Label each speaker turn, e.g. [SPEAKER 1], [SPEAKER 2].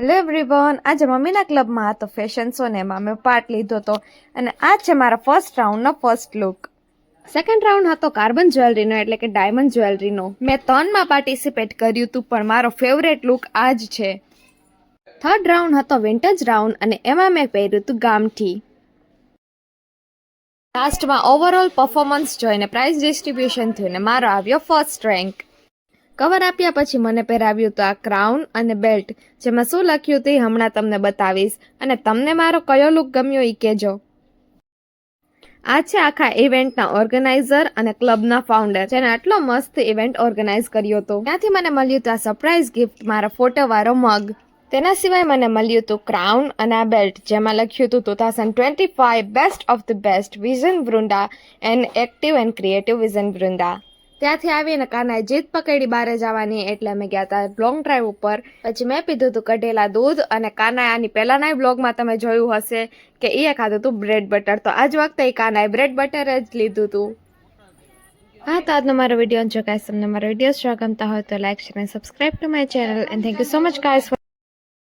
[SPEAKER 1] Hello everyone, આજે મમ્મીના ક્લબમાં હતો ફેશન શો ને એમાં મેં પાર્ટ લીધો હતો અને આ છે મારા ફર્સ્ટ રાઉન્ડનો ફર્સ્ટ લુક. સેકન્ડ રાઉન્ડ હતો કાર્બન જ્વેલરીનો એટલે કે ડાયમંડ જ્વેલરીનો. મેં 3માં પાર્ટિસિપેટ કર્યું હતું પણ મારો ફેવરેટ લુક આ જ છે. થર્ડ રાઉન્ડ હતો વિન્ટેજ રાઉન્ડ અને એમાં મેં પહેર્યું હતું ગામઠી. લાસ્ટમાં ઓવરઓલ પરફોર્મન્સ જોઈને પ્રાઇઝ ડિસ્ટ્રીબ્યુશન થયું ને મારો આવ્યો ફર્સ્ટ રેન્ક. કવર આપ્યા પછી મને પહેરાવ્યું હતું આ ક્રાઉન અને બેલ્ટ, જેમાં શું લખ્યું હતું એ હમણાં તમને બતાવીશ અને તમને મારો કયો લુક ગમ્યો એ કહેજો. આ છે આખા ઇવેન્ટના ઓર્ગેનાઇઝર અને ક્લબના ફાઉન્ડર, જેને આટલો મસ્ત ઇવેન્ટ ઓર્ગેનાઇઝ કર્યો હતો. ત્યાંથી મને મળ્યું હતું આ સરપ્રાઇઝ ગિફ્ટ, મારો ફોટોવાળો મગ. તેના સિવાય મને મળ્યું હતું ક્રાઉન અને આ બેલ્ટ, જેમાં લખ્યું હતું 2025 best of the best vision Vrinda and active and creative vision Vrinda. ત્યાંથી આવીને કાનાએ જીદ પકડી બહાર જવાની એટલે અમે ગયા હતા લોંગ ડ્રાઈવ ઉપર. પછી મેં પીધું હતું કઢેલા દૂધ અને કાનાએ આની પહેલાના બ્લોગમાં તમે જોયું હશે કે એ ખાધું હતું બ્રેડ બટર. તો આજ વખતે એ કાનાએ બ્રેડ બટર જ લીધું હતું. હા, તો આજનો મારો વિડીયો જો ગાઈસ તમને મારો વિડીયો ગમતા હોય તો લાઈક શેર અને subscribe to my channel and thank you so much guys.